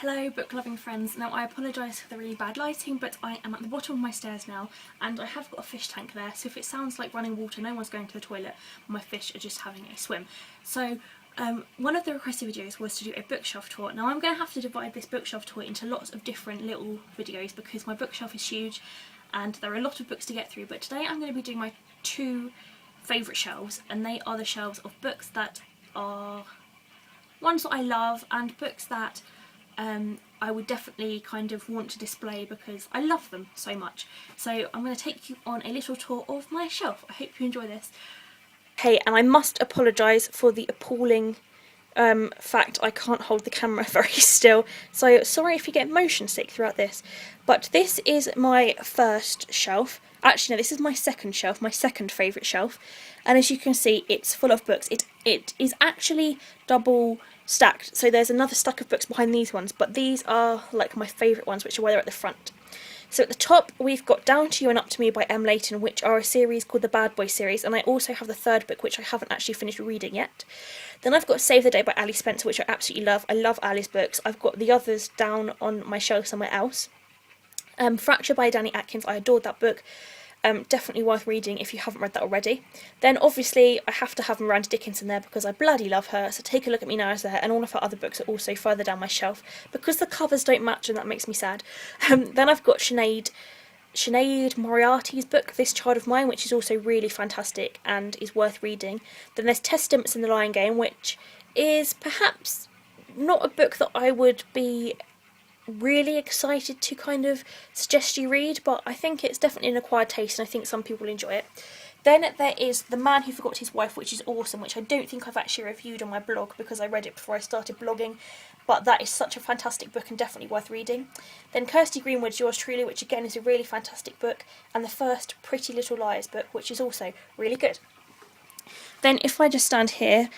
Hello book loving friends. Now I apologise for the really bad lighting, but I am at the bottom of my stairs now and I have got a fish tank there, so if it sounds like running water, no one's going to the toilet, my fish are just having a swim. So one of the requested videos was to do a bookshelf tour. Now I'm going to have to divide this bookshelf tour into lots of different little videos because my bookshelf is huge and there are a lot of books to get through, but today I'm going to be doing my two favourite shelves, and they are the shelves of books that are ones that I love and books that I would definitely kind of want to display because I love them so much. So I'm going to take you on a little tour of my shelf. I hope you enjoy this. Okay, and I must apologise for the appalling fact I can't hold the camera very still, so sorry if you get motion sick throughout this. But this is my first shelf. Actually no, this is my second shelf, my second favourite shelf, and as you can see it's full of books. It is actually double stacked, so there's another stack of books behind these ones, but these are like my favourite ones, which are why they're at the front. So at the top we've got Down to You and Up to Me by M. Layton, which are a series called the Bad Boy series, and I also have the third book which I haven't actually finished reading yet. Then I've got Save the Day by Ali Spencer, which I absolutely love. I love Ali's books. I've got the others down on my shelf somewhere else. Fracture by Danny Atkins, I adored that book. Definitely worth reading if you haven't read that already. Then obviously I have to have Miranda Dickinson there because I bloody love her, so Take a Look at Me Now is there, and all of her other books are also further down my shelf because the covers don't match and that makes me sad. Then I've got Sinead Moriarty's book, This Child of Mine, which is also really fantastic and is worth reading. Then there's Tess Stimson, The Lion Game, which is perhaps not a book that I would be really excited to kind of suggest you read, but I think it's definitely an acquired taste and I think some people enjoy it. Then there is The Man Who Forgot His Wife, which is awesome, which I don't think I've actually reviewed on my blog because I read it before I started blogging, but that is such a fantastic book and definitely worth reading. Then Kirsty Greenwood's Yours Truly, which again is a really fantastic book, and the first Pretty Little Liars book, which is also really good. Then if I just stand here,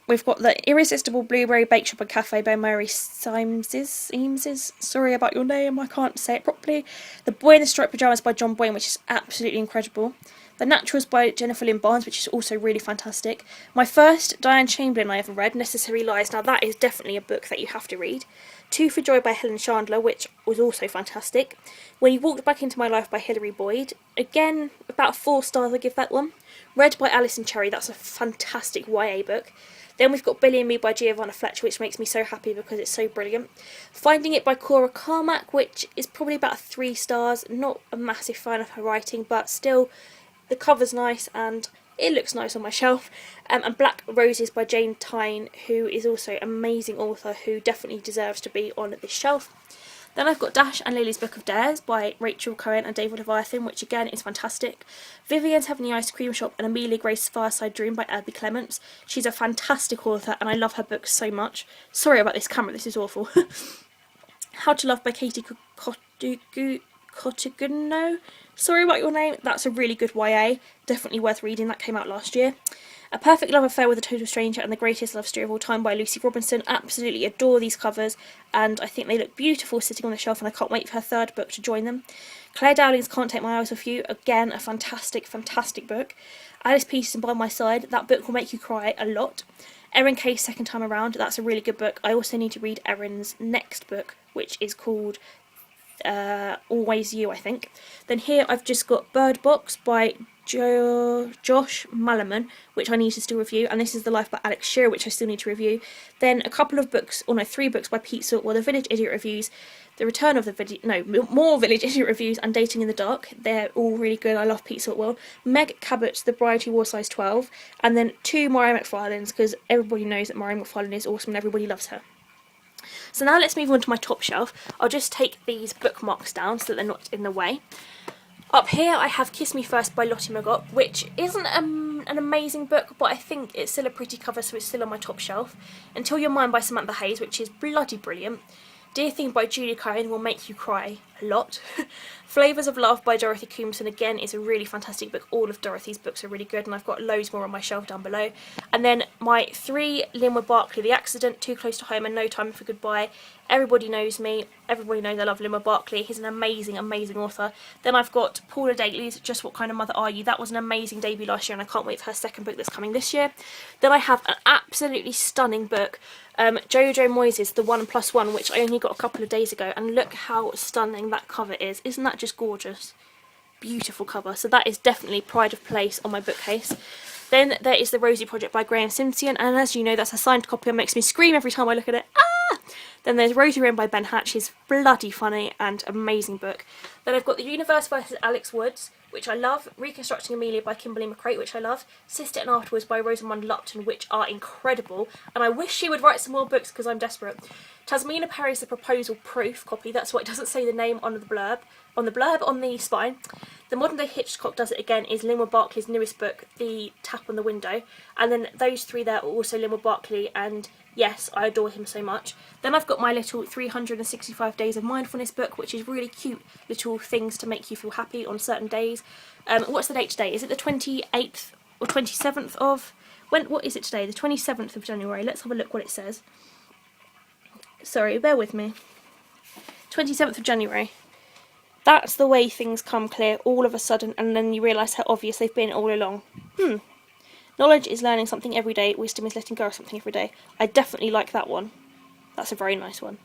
we've got The Irresistible Blueberry Bake Shop and Cafe by Mary Eameses. Sorry about your name, I can't say it properly. The Boy in the Striped Pyjamas by John Boyne, which is absolutely incredible. The Naturals by Jennifer Lynn Barnes, which is also really fantastic. My first Diane Chamberlain I ever read, Necessary Lies. Now that is definitely a book that you have to read. Two for Joy by Helen Chandler, which was also fantastic. When You Walked Back Into My Life by Hilary Boyd. Again, about 4 stars I give that one. Read by Alison Cherry, that's a fantastic YA book. Then we've got Billy and Me by Giovanna Fletcher, which makes me so happy because it's so brilliant. Finding It by Cora Carmack, which is probably about 3 stars. Not a massive fan of her writing, but still the cover's nice and it looks nice on my shelf. And Black Roses by Jane Tyne, who is also an amazing author who definitely deserves to be on this shelf. Then I've got Dash and Lily's Book of Dares by Rachel Cohen and David Leviathan, which again is fantastic. Vivian's Heavenly Ice Cream Shop and Amelia Grace's Fireside Dream by Abby Clements. She's a fantastic author and I love her books so much. Sorry about this camera, this is awful. How to Love by Katie Cottaguno. Sorry about your name, that's a really good YA. Definitely worth reading, that came out last year. A Perfect Love Affair with a Total Stranger and the Greatest Love Story of All Time by Lucy Robinson. Absolutely adore these covers and I think they look beautiful sitting on the shelf and I can't wait for her third book to join them. Claire Dowling's Can't Take My Eyes Off You, again a fantastic book. Alice Peterson By My Side, that book will make you cry a lot. Erin Kay's Second Time Around, that's a really good book. I also need to read Erin's next book, which is called Always You, I think. Then here I've just got Bird Box by Josh Malerman, which I need to still review, and this is The Life by Alex Shearer, which I still need to review. Then a couple of books, or no, 3 books by Pete Saltwell, The Village Idiot Reviews, The Return of the more Village Idiot Reviews, and Dating in the Dark. They're all really good, I love Pete Saltwell. Meg Cabot's The Bride Who Wore Size 12, and then 2 Maureen McFarlane's, because everybody knows that Maureen McFarlane is awesome and everybody loves her. So now let's move on to my top shelf. I'll just take these bookmarks down so that they're not in the way. Up here I have Kiss Me First by Lottie Magott, which isn't an amazing book, but I think it's still a pretty cover, so it's still on my top shelf. Until You're Mine by Samantha Hayes, which is bloody brilliant. Dear Thing by Julia Cohen will make you cry a lot. Flavours of Love by Dorothy Comson, again, is a really fantastic book. All of Dorothy's books are really good, and I've got loads more on my shelf down below. And then my 3 Linwood Barclay, The Accident, Too Close to Home and No Time for Goodbye. Everybody knows me, everybody knows I love Linwood Barclay. He's an amazing, amazing author. Then I've got Paula Daley's Just What Kind of Mother Are You? That was an amazing debut last year, and I can't wait for her second book that's coming this year. Then I have an absolutely stunning book, Jojo Moyes' The 1+1, which I only got a couple of days ago, and look how stunning that cover is. Isn't that just gorgeous? Beautiful cover. So that is definitely pride of place on my bookcase. Then there is The Rosie Project by Graham Simpson, and as you know, that's a signed copy and makes me scream every time I look at it. Ah! Then there's Rosie Rowan by Ben Hatch, his bloody funny and amazing book. Then I've got The Universe vs. Alex Woods, which I love, Reconstructing Amelia by Kimberly McCreight, which I love, Sister and Afterwards by Rosamund Lupton, which are incredible, and I wish she would write some more books because I'm desperate. Tasmina Perry's The Proposal Proof copy, that's why it doesn't say the name on the blurb, on the spine. The Modern Day Hitchcock Does It Again is Linwood Barclay's newest book, The Tap on the Window, and then those 3 there are also Linwood Barclay, and yes, I adore him so much. Then I've got my little 365 Days of Mindfulness book, which is really cute little things to make you feel happy on certain days. What's the date today? Is it the 28th or 27th of... What is it today? The 27th of January. Let's have a look what it says. Sorry, bear with me. 27th of January. That's the way things come clear all of a sudden, and then you realise how obvious they've been all along. Knowledge is learning something every day. Wisdom is letting go of something every day. I definitely like that one. That's a very nice one.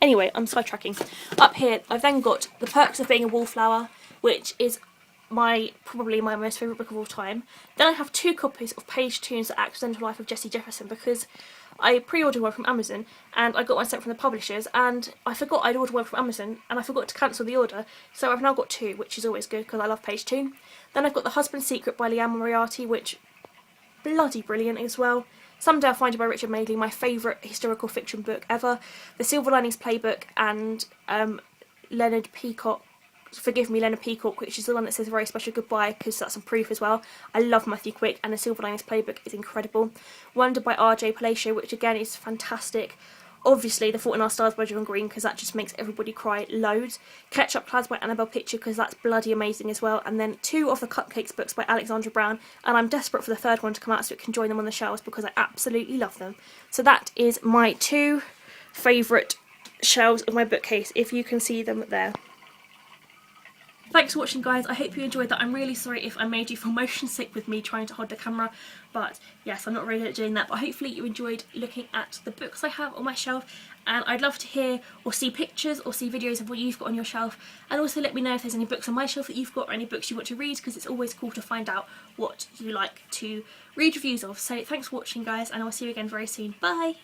Anyway, I'm sidetracking. Up here, I've then got The Perks of Being a Wallflower, which is probably my most favourite book of all time. Then I have 2 copies of Page Tunes: The Accidental Life of Jessie Jefferson, because I pre-ordered one from Amazon and I got one sent from the publishers, and I forgot I'd ordered one from Amazon and I forgot to cancel the order, so I've now got 2, which is always good because I love Page Tune. Then I've got The Husband's Secret by Leanne Moriarty, which bloody brilliant as well. Someday I'll Find You by Richard Madeley, my favourite historical fiction book ever. The Silver Linings Playbook and Leonard Peacock, which is the one that says A Very Special Goodbye, because that's some proof as well. I love Matthew Quick, and the Silver Linings Playbook is incredible. Wonder by R.J. Palacio, which again is fantastic. Obviously The Fault in Our Stars by John Green, because that just makes everybody cry loads. Ketchup Clouds by Annabelle Pitcher, because that's bloody amazing as well. And then 2 of the Cupcakes books by Alexandra Brown, and I'm desperate for the 3rd one to come out so it can join them on the shelves because I absolutely love them. So that is my 2 favourite shelves of my bookcase, if you can see them there. Thanks for watching, guys. I hope you enjoyed that. I'm really sorry if I made you feel motion sick with me trying to hold the camera, but yes, I'm not really good at doing that. But hopefully you enjoyed looking at the books I have on my shelf, and I'd love to hear or see pictures or see videos of what you've got on your shelf, and also let me know if there's any books on my shelf that you've got or any books you want to read, because it's always cool to find out what you like to read reviews of. So thanks for watching, guys, and I'll see you again very soon. Bye!